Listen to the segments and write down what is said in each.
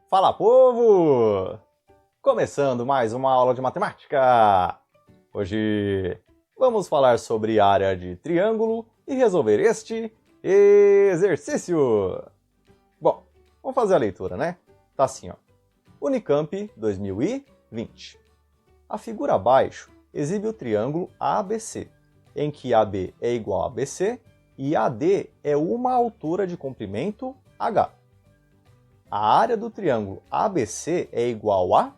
Fala, povo! Começando mais uma aula de matemática! Hoje vamos falar sobre a área de triângulo e resolver este exercício! Bom, vamos fazer a leitura, né? Tá assim, ó. Unicamp 2020. A figura abaixo exibe o triângulo ABC, em que AB é igual a BC e AD é uma altura de comprimento H. A área do triângulo ABC é igual a...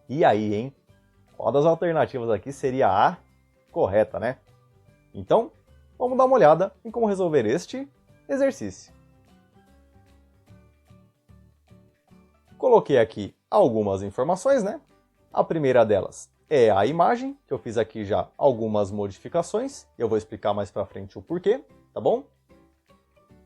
E aí, hein? Qual das alternativas aqui seria a correta, né? Então, vamos dar uma olhada em como resolver este exercício. Coloquei aqui algumas informações, né? A primeira delas é a imagem, que eu fiz aqui já algumas modificações. Eu vou explicar mais pra frente o porquê, tá bom?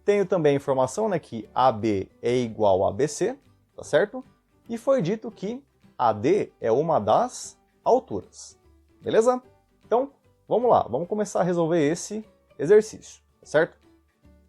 Tenho também a informação, né, que AB é igual a BC, tá certo? E foi dito que AD é uma das alturas, beleza? Então, vamos lá, vamos começar a resolver esse exercício, tá certo?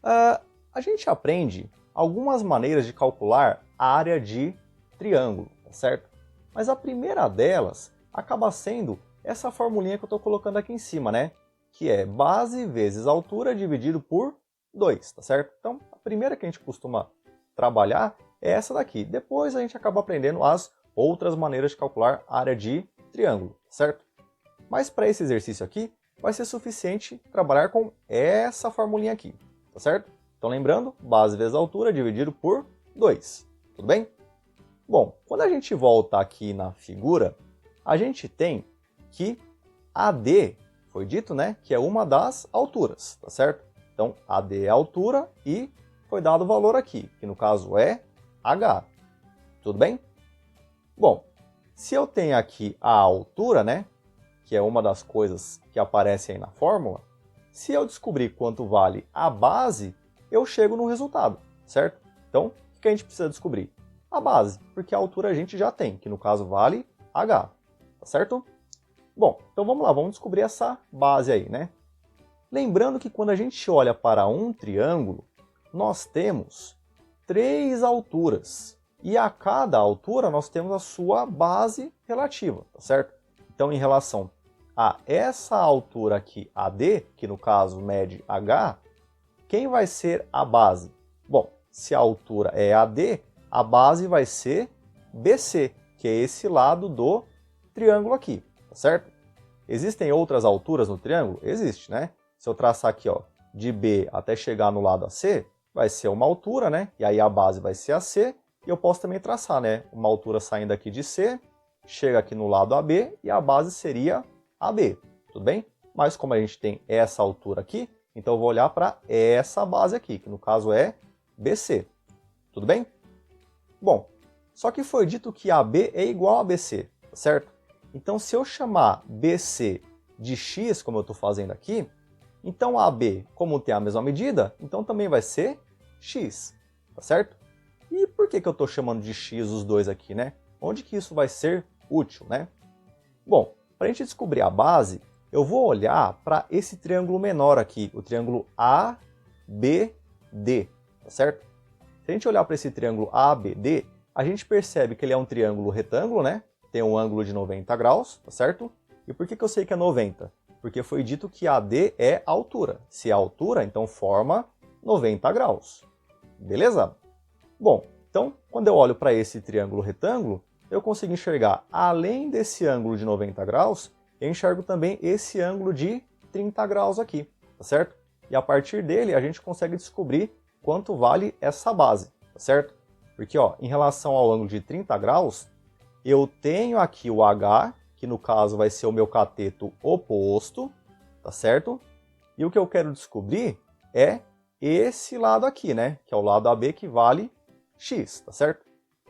A gente aprende algumas maneiras de calcular a área de triângulo, tá certo? Mas a primeira delas acaba sendo essa formulinha que eu estou colocando aqui em cima, né? Que é base vezes altura dividido por 2, tá certo? Então, a primeira que a gente costuma trabalhar é essa daqui. Depois a gente acaba aprendendo as outras maneiras de calcular a área de triângulo, certo? Mas para esse exercício aqui, vai ser suficiente trabalhar com essa formulinha aqui, tá certo? Então lembrando, base vezes altura dividido por 2, tudo bem? Bom, quando a gente volta aqui na figura, a gente tem que AD, foi dito, né, que é uma das alturas, tá certo? Então, AD é a altura e foi dado o valor aqui, que no caso é H. Tudo bem? Bom, se eu tenho aqui a altura, né, que é uma das coisas que aparece aí na fórmula, se eu descobrir quanto vale a base, eu chego no resultado, certo? Então, o que a gente precisa descobrir? A base, porque a altura a gente já tem, que no caso vale H, tá certo? Bom, então vamos lá, vamos descobrir essa base aí, né? Lembrando que quando a gente olha para um triângulo, nós temos 3 alturas. E a cada altura nós temos a sua base relativa, tá certo? Então, em relação a essa altura aqui, AD, que no caso mede H, quem vai ser a base? Bom, se a altura é AD, a base vai ser BC, que é esse lado do triângulo aqui, tá certo? Existem outras alturas no triângulo? Existe, né? Se eu traçar aqui, ó, de B até chegar no lado AC, vai ser uma altura, né? E aí a base vai ser AC. E eu posso também traçar, né? Uma altura saindo aqui de C, chega aqui no lado AB e a base seria AB, tudo bem? Mas como a gente tem essa altura aqui, então eu vou olhar para essa base aqui, que no caso é BC, tudo bem? Bom, só que foi dito que AB é igual a BC, certo? Então se eu chamar BC de X, como eu estou fazendo aqui, então AB, como tem a mesma medida, então também vai ser X, tá certo? E por que eu estou chamando de X os dois aqui, né? Onde que isso vai ser útil, né? Bom, para a gente descobrir a base, eu vou olhar para esse triângulo menor aqui, o triângulo ABD, tá certo? Se a gente olhar para esse triângulo ABD, a gente percebe que ele é um triângulo retângulo, né? Tem um ângulo de 90 graus, tá certo? E por que eu sei que é 90? Porque foi dito que AD é altura. Se é altura, então forma 90 graus. Beleza? Bom, então, quando eu olho para esse triângulo retângulo, eu consigo enxergar, além desse ângulo de 90 graus, eu enxergo também esse ângulo de 30 graus aqui, tá certo? E a partir dele, a gente consegue descobrir quanto vale essa base, tá certo? Porque, ó, em relação ao ângulo de 30 graus, eu tenho aqui o H, que no caso vai ser o meu cateto oposto, tá certo? E o que eu quero descobrir é esse lado aqui, né? Que é o lado AB que vale X, tá certo?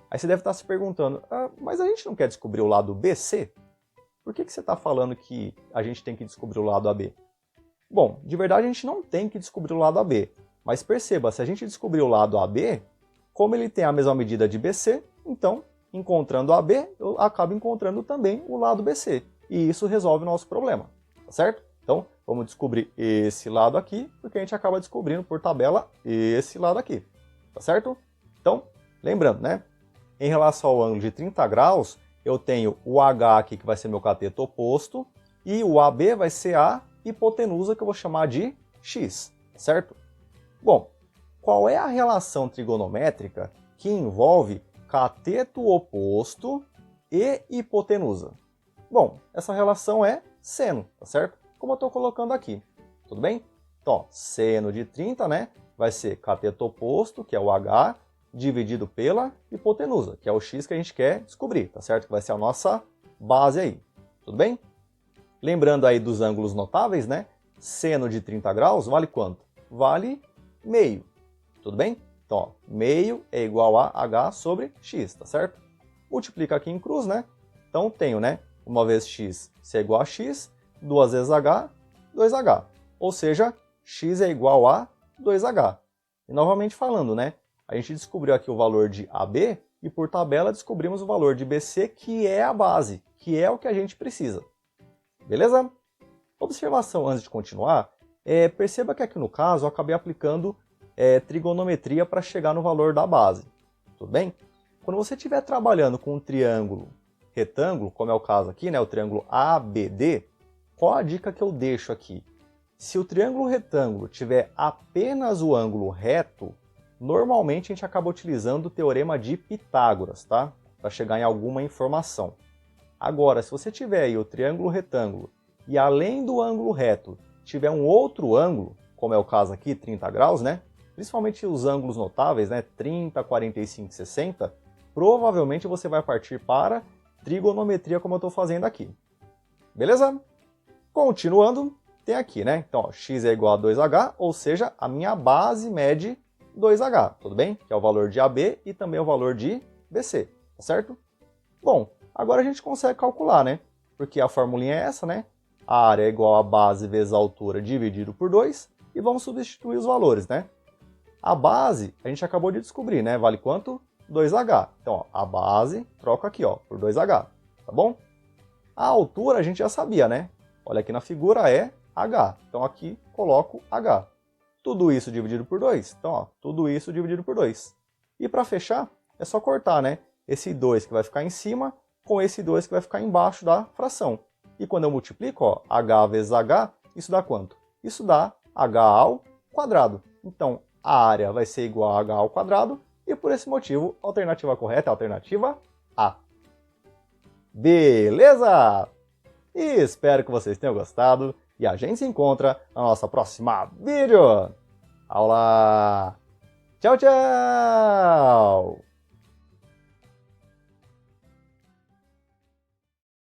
Aí você deve estar se perguntando, mas a gente não quer descobrir o lado BC? Por que você está falando que a gente tem que descobrir o lado AB? Bom, de verdade a gente não tem que descobrir o lado AB, mas perceba, se a gente descobrir o lado AB, como ele tem a mesma medida de BC, então, encontrando AB, eu acabo encontrando também o lado BC. E isso resolve o nosso problema, tá certo? Então, vamos descobrir esse lado aqui, porque a gente acaba descobrindo por tabela esse lado aqui, tá certo? Então, lembrando, né? Em relação ao ângulo de 30 graus, eu tenho o H aqui, que vai ser meu cateto oposto, e o AB vai ser a hipotenusa, que eu vou chamar de X, certo? Bom, qual é a relação trigonométrica que envolve cateto oposto e hipotenusa? Bom, essa relação é seno, tá certo? Como eu estou colocando aqui, tudo bem? Então, ó, seno de 30, né, vai ser cateto oposto, que é o H, dividido pela hipotenusa, que é o X que a gente quer descobrir, tá certo? Que vai ser a nossa base aí, tudo bem? Lembrando aí dos ângulos notáveis, né? Seno de 30 graus vale quanto? Vale meio, tudo bem? Então, ó, meio é igual a H sobre X, tá certo? Multiplica aqui em cruz, né? Então, tenho, né? Uma vez X, se é igual a X, duas vezes H, 2H. Ou seja, X é igual a 2H. E novamente falando, né? A gente descobriu aqui o valor de AB e por tabela descobrimos o valor de BC, que é a base, que é o que a gente precisa. Beleza? Observação antes de continuar, perceba que aqui no caso eu acabei aplicando trigonometria para chegar no valor da base. Tudo bem? Quando você estiver trabalhando com um triângulo retângulo, como é o caso aqui, né, o triângulo ABD, qual a dica que eu deixo aqui? Se o triângulo retângulo tiver apenas o ângulo reto, normalmente a gente acaba utilizando o teorema de Pitágoras, tá? Para chegar em alguma informação. Agora, se você tiver aí o triângulo retângulo e além do ângulo reto tiver um outro ângulo, como é o caso aqui, 30 graus, né? Principalmente os ângulos notáveis, né? 30, 45, 60, provavelmente você vai partir para trigonometria, como eu estou fazendo aqui. Beleza? Continuando, tem aqui, né? Então, ó, x é igual a 2h, ou seja, a minha base mede 2h, tudo bem? Que é o valor de AB e também o valor de BC, tá certo? Bom, agora a gente consegue calcular, né? Porque a formulinha é essa, né? A área é igual a base vezes a altura dividido por 2, e vamos substituir os valores, né? A base, a gente acabou de descobrir, né? Vale quanto? 2h. Então, ó, a base, troca aqui, ó, por 2h, tá bom? A altura a gente já sabia, né? Olha aqui na figura é h. Então, aqui coloco h. Tudo isso dividido por 2. Então, ó, tudo isso dividido por 2. E para fechar, é só cortar, né? Esse 2 que vai ficar em cima com esse 2 que vai ficar embaixo da fração. E quando eu multiplico, ó, h vezes h, isso dá quanto? Isso dá h ao quadrado. Então, a área vai ser igual a h ao quadrado, e por esse motivo, a alternativa correta é a alternativa A. Beleza? E espero que vocês tenham gostado, e a gente se encontra na nossa próxima vídeo. Aula! Tchau, tchau!